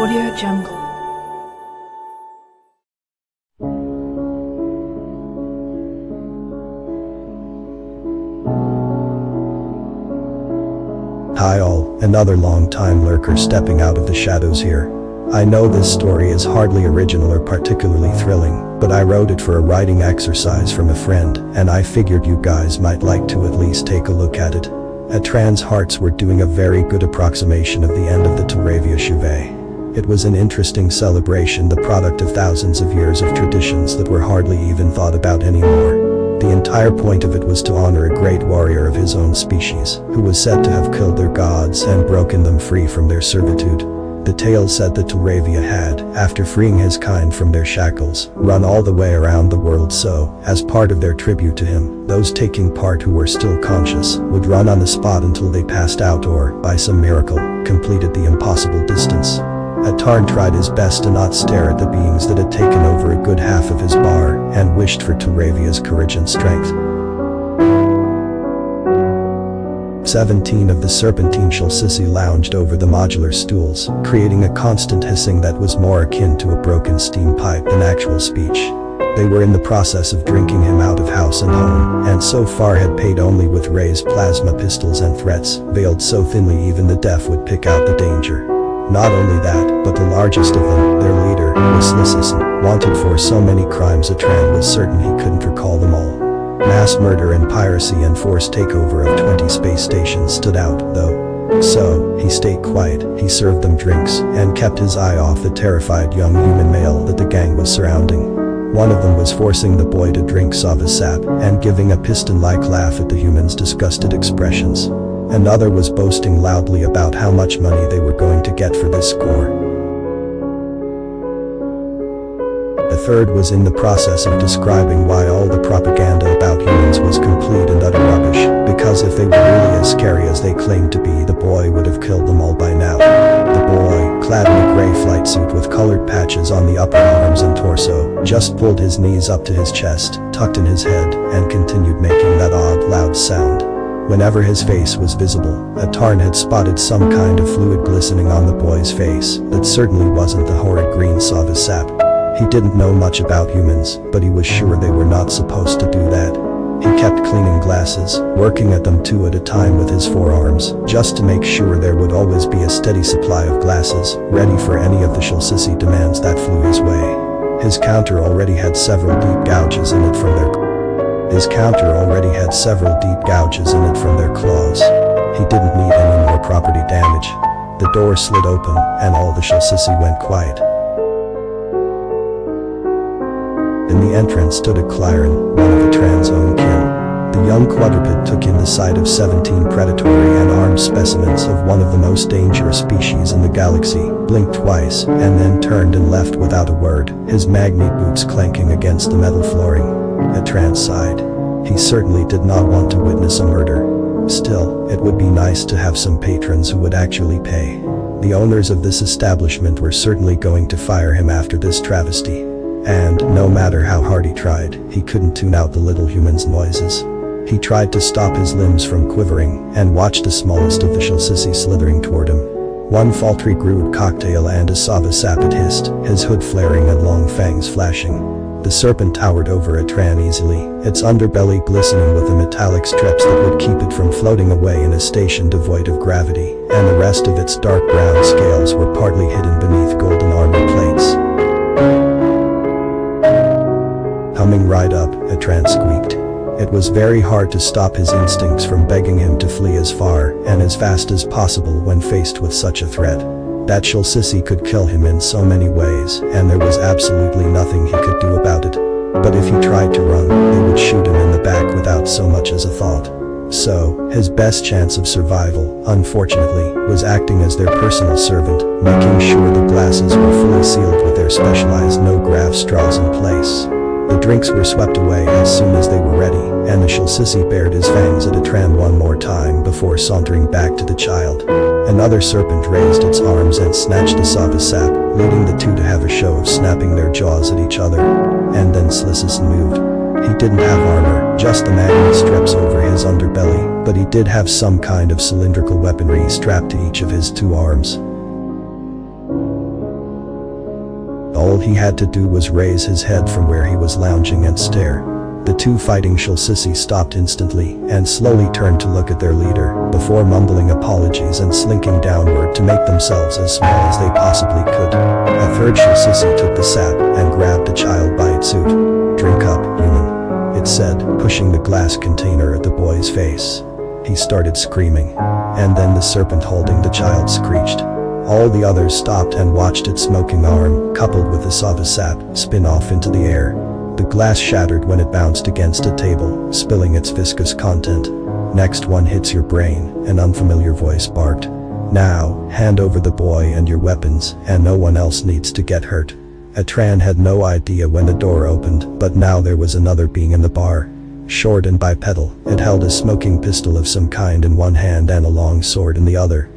Audio Jungle. Hi all, another long-time lurker stepping out of the shadows here. I know this story is hardly original or particularly thrilling, but I wrote it for a writing exercise from a friend, and I figured you guys might like to at least take a look at it. Atran's hearts were doing a very good approximation of the end of the Telravia Chevet. It was an interesting celebration, the product of thousands of years of traditions that were hardly even thought about anymore. The entire point of it was to honor a great warrior of his own species, who was said to have killed their gods and broken them free from their servitude. The tale said that Telravia had, after freeing his kind from their shackles, run all the way around the world so, as part of their tribute to him, those taking part who were still conscious would run on the spot until they passed out or, by some miracle, completed the impossible distance. Attarn tried his best to not stare at the beings that had taken over a good half of his bar, and wished for Telravia's courage and strength. 17 of the serpentine Shalsisi lounged over the modular stools, creating a constant hissing that was more akin to a broken steam pipe than actual speech. They were in the process of drinking him out of house and home, and so far had paid only with raised plasma pistols and threats, veiled so thinly even the deaf would pick out the danger. Not only that, but the largest of them, their leader, was Slisison, wanted for so many crimes Atran was certain he couldn't recall them all. Mass murder and piracy and forced takeover of 20 space stations stood out, though. So, he stayed quiet, he served them drinks, and kept his eye off the terrified young human male that the gang was surrounding. One of them was forcing the boy to drink Sava sap, and giving a piston-like laugh at the human's disgusted expressions. Another was boasting loudly about how much money they were going to get for this score. A third was in the process of describing why all the propaganda about humans was complete and utter rubbish, because if they were really as scary as they claimed to be, the boy would have killed them all by now. The boy, clad in a gray flight suit with colored patches on the upper arms and torso, just pulled his knees up to his chest, tucked in his head, and continued making that odd, loud sound. Whenever his face was visible, Attarn had spotted some kind of fluid glistening on the boy's face that certainly wasn't the horrid green Sava sap. He didn't know much about humans, but he was sure they were not supposed to do that. He kept cleaning glasses, working at them 2 at a time with his forearms, just to make sure there would always be a steady supply of glasses, ready for any of the Shalsisi demands that flew his way. His counter already had several deep gouges in it from their claws. He didn't need any more property damage. The door slid open, and all the Shalsisi went quiet. In the entrance stood a Clyron, one of Atran's own kin. The young quadruped took in the sight of 17 predatory and armed specimens of one of the most dangerous species in the galaxy, blinked twice, and then turned and left without a word, his magnate boots clanking against the metal flooring. Atran sighed. He certainly did not want to witness a murder. Still, it would be nice to have some patrons who would actually pay. The owners of this establishment were certainly going to fire him after this travesty. And, no matter how hard he tried, he couldn't tune out the little human's noises. He tried to stop his limbs from quivering, and watched the smallest of the Shalsisi slithering toward him. One faltry grued cocktail and a Sava sap it hissed, his hood flaring and long fangs flashing. The serpent towered over Atran easily, its underbelly glistening with the metallic strips that would keep it from floating away in a station devoid of gravity, and the rest of its dark brown scales were partly hidden beneath golden armor plates. Humming right up, Atran squeaked. It was very hard to stop his instincts from begging him to flee as far and as fast as possible when faced with such a threat. That Shalsisi could kill him in so many ways, and there was absolutely nothing he could do about it. But if he tried to run, they would shoot him in the back without so much as a thought. So, his best chance of survival, unfortunately, was acting as their personal servant, making sure the glasses were fully sealed with their specialized no-grav straws in place. The drinks were swept away as soon as they were ready, and the Shalsisi bared his fangs at Atran one more time before sauntering back to the child. Another serpent raised its arms and snatched a Sava sap, leading the two to have a show of snapping their jaws at each other. And then Slisison moved. He didn't have armor, just the magnet strips over his underbelly, but he did have some kind of cylindrical weaponry strapped to each of his 2 arms. All he had to do was raise his head from where he was lounging and stare. The two fighting Shilsisi stopped instantly and slowly turned to look at their leader, before mumbling apologies and slinking downward to make themselves as small as they possibly could. A third Shilsisi took the sap and grabbed the child by its suit. "Drink up, human," it said, pushing the glass container at the boy's face. He started screaming. And then the serpent holding the child screeched. All the others stopped and watched its smoking arm, coupled with the sava sap, spin off into the air. The glass shattered when it bounced against a table, spilling its viscous content. "Next one hits your brain," an unfamiliar voice barked. "Now, hand over the boy and your weapons, and no one else needs to get hurt." Atran had no idea when the door opened, but now there was another being in the bar. Short and bipedal, it held a smoking pistol of some kind in one hand and a long sword in the other.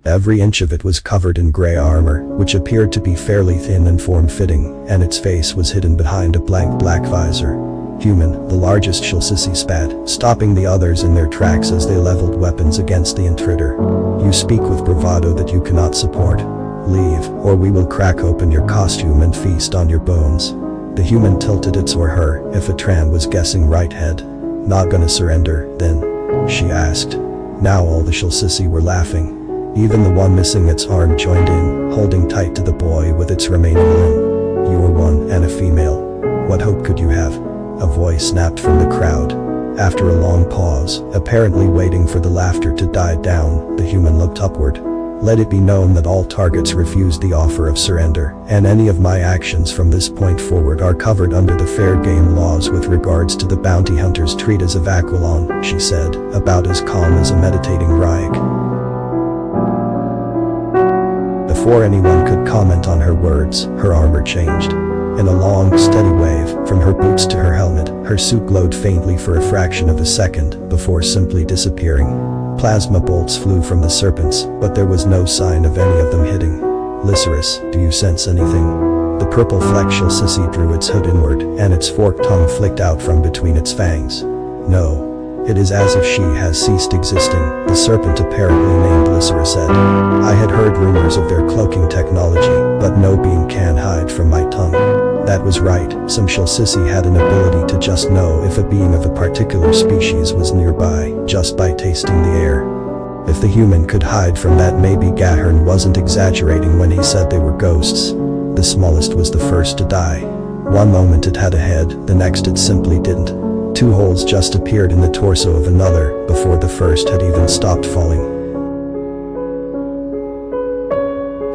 Every inch of it was covered in gray armor, which appeared to be fairly thin and form-fitting, and its face was hidden behind a blank black visor. "Human," the largest Shilsisi spat, stopping the others in their tracks as they leveled weapons against the intruder. "You speak with bravado that you cannot support. Leave, or we will crack open your costume and feast on your bones." The human tilted its or her, if Atran was guessing right, head. "Not gonna surrender, then?" she asked. Now all the Shilsisi were laughing. Even the one missing its arm joined in, holding tight to the boy with its remaining limb. "You were one and a female. What hope could you have?" a voice snapped from the crowd. After a long pause, apparently waiting for the laughter to die down, the human looked upward. "Let it be known that all targets refused the offer of surrender, and any of my actions from this point forward are covered under the fair game laws with regards to the bounty hunter's treatise of Aquilon," she said, about as calm as a meditating Ryuk. Before anyone could comment on her words, her armor changed. In a long, steady wave, from her boots to her helmet, her suit glowed faintly for a fraction of a second, before simply disappearing. Plasma bolts flew from the serpents, but there was no sign of any of them hitting. "Lycerus, do you sense anything?" The purple fleck Shilsisi drew its hood inward, and its forked tongue flicked out from between its fangs. "No. It is as if she has ceased existing," the serpent apparently named Lycerus said. "I had heard rumors of their cloaking technology, but no being can hide from my tongue." That was right, some Shilsisi had an ability to just know if a being of a particular species was nearby, just by tasting the air. If the human could hide from that, maybe Gahern wasn't exaggerating when he said they were ghosts. The smallest was the first to die. One moment it had a head, the next it simply didn't. Two holes just appeared in the torso of another, before the first had even stopped falling.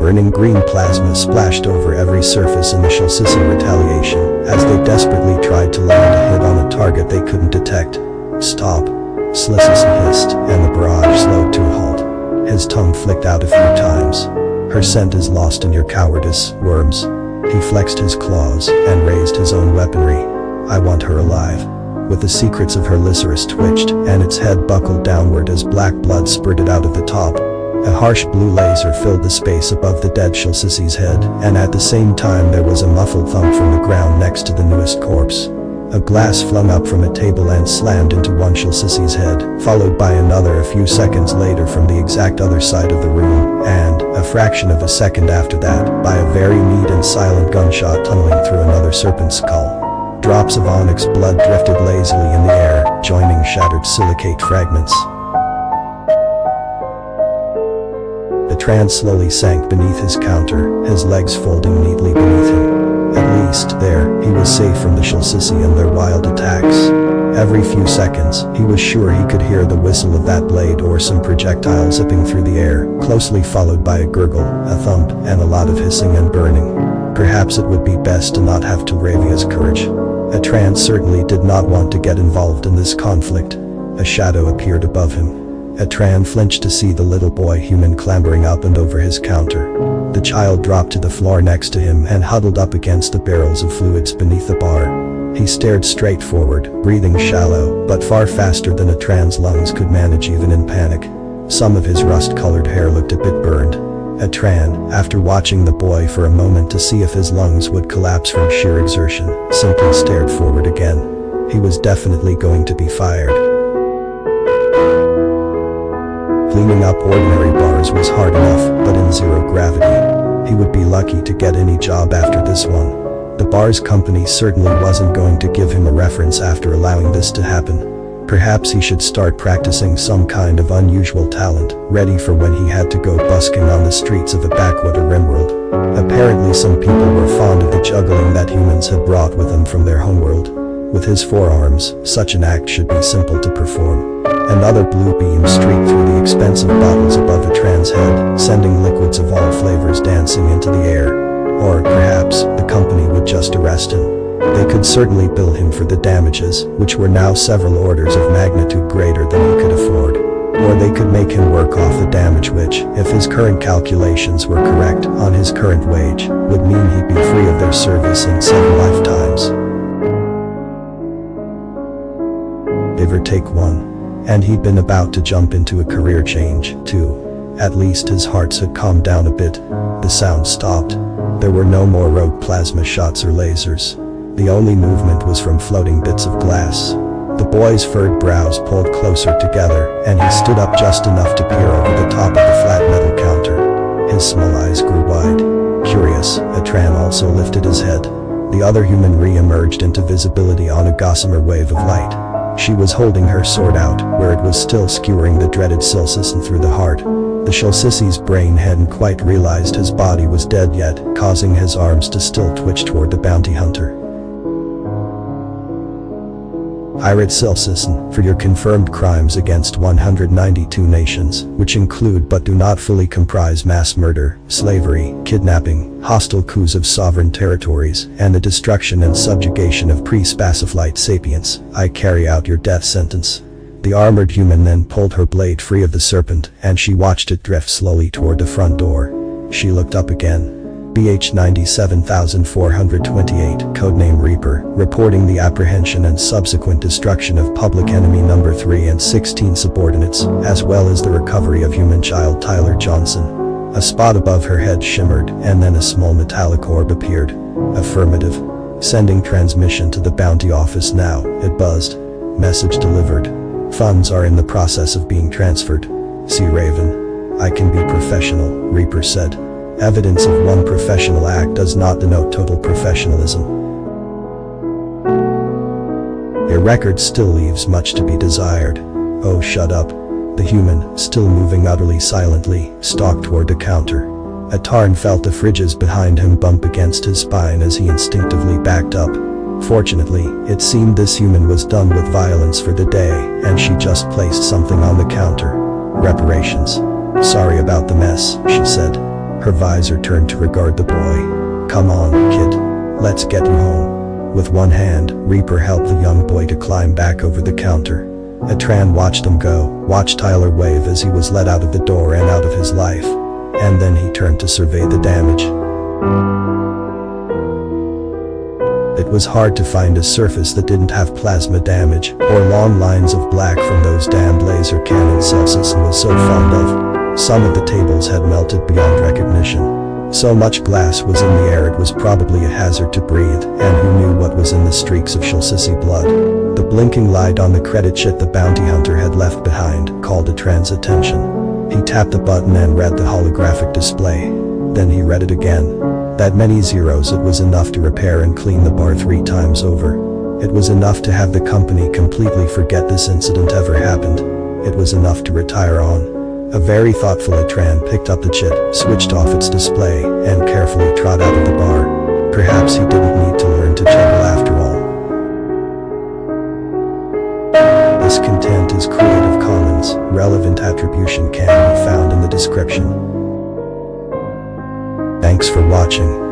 Burning green plasma splashed over every surface in the Shilsisi retaliation, as they desperately tried to land a hit on a target they couldn't detect. "Stop," Slisis hissed, and the barrage slowed to a halt. His tongue flicked out a few times. "Her scent is lost in your cowardice, worms." He flexed his claws, and raised his own weaponry. "I want her alive." With the secrets of her Lycerus twitched, and its head buckled downward as black blood spurted out of the top. A harsh blue laser filled the space above the dead Shilsisi's head, and at the same time there was a muffled thump from the ground next to the newest corpse. A glass flung up from a table and slammed into one Shilsisi's head, followed by another a few seconds later from the exact other side of the room, and, a fraction of a second after that, by a very neat and silent gunshot tunneling through another serpent's skull. Drops of onyx blood drifted lazily in the air, joining shattered silicate fragments. Atran slowly sank beneath his counter, his legs folding neatly beneath him. At least, there, he was safe from the Shilsisi and their wild attacks. Every few seconds, he was sure he could hear the whistle of that blade or some projectile zipping through the air, closely followed by a gurgle, a thump, and a lot of hissing and burning. Perhaps it would be best to not have Telravia's courage. Atran certainly did not want to get involved in this conflict. A shadow appeared above him. Atran flinched to see the little boy human clambering up and over his counter. The child dropped to the floor next to him and huddled up against the barrels of fluids beneath the bar. He stared straight forward, breathing shallow, but far faster than Atran's lungs could manage even in panic. Some of his rust-colored hair looked a bit burned. Atran, after watching the boy for a moment to see if his lungs would collapse from sheer exertion, simply stared forward again. He was definitely going to be fired. Cleaning up ordinary bars was hard enough, but in zero gravity, he would be lucky to get any job after this one. The bar's company certainly wasn't going to give him a reference after allowing this to happen. Perhaps he should start practicing some kind of unusual talent, ready for when he had to go busking on the streets of a backwater rimworld. Apparently some people were fond of the juggling that humans had brought with them from their homeworld. With his forearms, such an act should be simple to perform. Another blue beam streaked through the expensive bottles above Atran's head, sending liquids of all flavors dancing into the air. Or, perhaps, the company would just arrest him. They could certainly bill him for the damages, which were now several orders of magnitude greater than he could afford. Or they could make him work off the damage which, if his current calculations were correct, on his current wage, would mean he'd be free of their service in 7 lifetimes. Give or take one. And he'd been about to jump into a career change, too. At least his hearts had calmed down a bit. The sound stopped. There were no more rogue plasma shots or lasers. The only movement was from floating bits of glass. The boy's furrowed brows pulled closer together, and he stood up just enough to peer over the top of the flat metal counter. His small eyes grew wide. Curious, Atran also lifted his head. The other human re-emerged into visibility on a gossamer wave of light. She was holding her sword out, where it was still skewering the dreaded Silsison through the heart. The Shilsisi's brain hadn't quite realized his body was dead yet, causing his arms to still twitch toward the bounty hunter. Pirate Silsison, for your confirmed crimes against 192 nations, which include but do not fully comprise mass murder, slavery, kidnapping, hostile coups of sovereign territories, and the destruction and subjugation of pre-specified sapients, I carry out your death sentence. The armored human then pulled her blade free of the serpent, and she watched it drift slowly toward the front door. She looked up again. BH 97428, codename Reaper, reporting the apprehension and subsequent destruction of Public Enemy No. 3 and 16 subordinates, as well as the recovery of human child Tyler Johnson. A spot above her head shimmered, and then a small metallic orb appeared. Affirmative. Sending transmission to the bounty office now, it buzzed. Message delivered. Funds are in the process of being transferred. See Raven. I can be professional, Reaper said. Evidence of one professional act does not denote total professionalism. Your record still leaves much to be desired. Oh, shut up. The human, still moving utterly silently, stalked toward the counter. Atran felt the fridges behind him bump against his spine as he instinctively backed up. Fortunately, it seemed this human was done with violence for the day, and she just placed something on the counter. Reparations. Sorry about the mess, she said. Her visor turned to regard the boy. Come on, kid. Let's get you home. With one hand, Reaper helped the young boy to climb back over the counter. Atran watched them go, watched Tyler wave as he was let out of the door and out of his life. And then he turned to survey the damage. It was hard to find a surface that didn't have plasma damage, or long lines of black from those damned laser cannons Silsison was so fond of. Some of the tables had melted beyond recognition. So much glass was in the air it was probably a hazard to breathe, and who knew what was in the streaks of Shilsisi blood. The blinking light on the credit sheet the bounty hunter had left behind called Atran's attention. He tapped the button and read the holographic display. Then he read it again. That many zeros, it was enough to repair and clean the bar 3 times over. It was enough to have the company completely forget this incident ever happened. It was enough to retire on. A very thoughtful Atran picked up the chit, switched off its display, and carefully trod out of the bar. Perhaps he didn't need to learn to juggle after all. This content is Creative Commons. Relevant attribution can be found in the description. Thanks for watching.